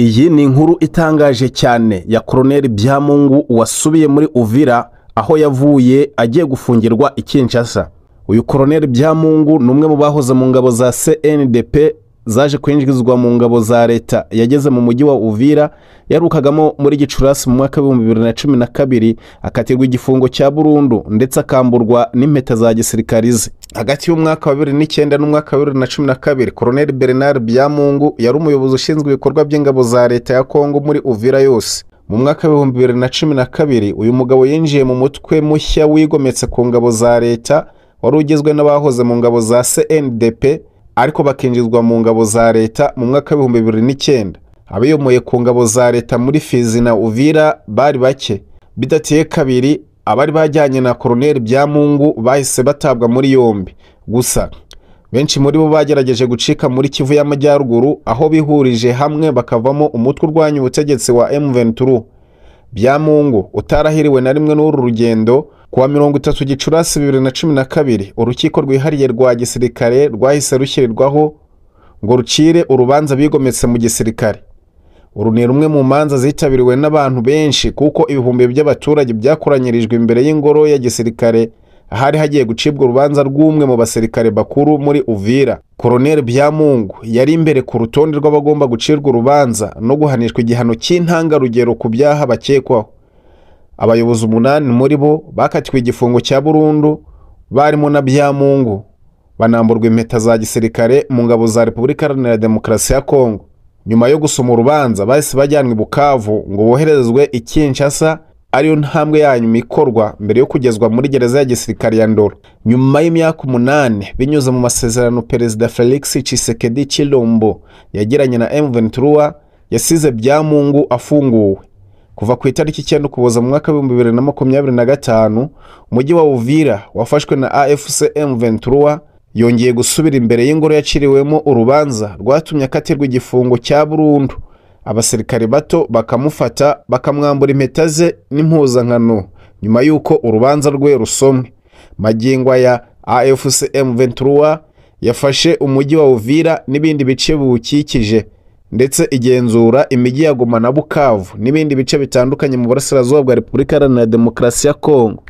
Iyi ni inkuru itangaje cyane ya Colonel Byamungu wasubiye muri Uvira aho yavuye agiye gufungirwa i Kinshasa. Uyu Colonel Byamungu ni umwe mu bahoze mu ngabo za CNDP zaje kwinjizwa mu ngabo za leta. Yageze mu mujyi wa Uvira yarukagamo muri Gicurasi mu mwaka wa 2012 akatirwa igifungo cya burundu ndetse akamburwa n'impeta za gisirikarize. Hagati y'umwaka wa 2009 n'umwaka wa 2012 Colonel Bernard Byamungu yari umuyobozi ushinzwe ibikorwa by'ingabo za leta ya Kongo muri Uvira yose. Mu mwaka wa 2012 uyu mugabo yinjiye mu mutwe mushya wigometse ku ngabo za leta wari ugizwe n'abahoze mu ngabo za CNDP ariko bakinjizwa mu ngabo za leta mu mwaka wa 2009. Abayomoye ku ngabo za leta muri Fizi na Uvira bari bake. Bidateye kabiri abari bajyanye na Colonel Byamungu bahise batabwa muri yombi. Gusa benshi muri bo bagerageje gucika muri Kivu y'Amajyaruguru aho bihurije hamwe bakavamo umutwe urwanya ubutegetsi wa M23. Byamungu utarahiriwe na rimwe n'uru rugendo kuwa 30 Gicurasi 2012 urukiko rwihariye rwa gisirikare rwahise rushyirirwaho ngo rucire urubanza bigometse mu gisirikare. Uru ni rumwe mu manza zitabiriwe n'abantu benshi kuko ibihumbi by'abaturage byakoranyirijwe imbere y'ingoro ya gisirikare ahari hagiye gucibwa urubanza rw'umwe mu basirikare bakuru muri Uvira. Colonel Byamungu yari imbere ku rutonde rw'abagomba gucirwa urubanza no guhanishwa igihano cy'intangarugero ku byaha bakekwaho. Abayobozi 8 muri bo bakatiwe igifungo cya burundu barimo na Byamungu banamburwa impeta za gisirikare mu ngabo za Repubulika Iharanira Demokarasi ya Kongo. Nyuma yo gusoma urubanza bahise bajyanwe i Bukavu ngo boherezwe i Kinshasa, ariyo ntambwe yanyu ikorwa mbere yo kugezwa muri gereza ya gisirikare ya Ndoro. Nyuma y'imyaka 8 binyuze mu masezerano Perezida Felix Tshisekedi Chilombo yagiranye na M23 yasize Byamungu afunguwe. Kuva ku itariki 9 Ukuboza mu mwaka wa 2025 umujyi wa Uvira wafashwe na AFC M23 yongeye gusubira imbere y'ingoro yaciriwemo urubanza rwatumye akatirwa igifungo cya burundu. Abasirikare bato bakamufata bakamwambura impeta ze n'impuzankano nyuma y'uko urubanza rwe rusomwe. Magingo ya AFC M23 yafashe umujyi wa Uvira n'ibindi bice buwukikije ndetse igenzura imijyi ya Goma na Bukavu n'ibindi bice bitandukanye mu burasirazuba bwa Repubulika Iharanira Demokarasi ya Kongo.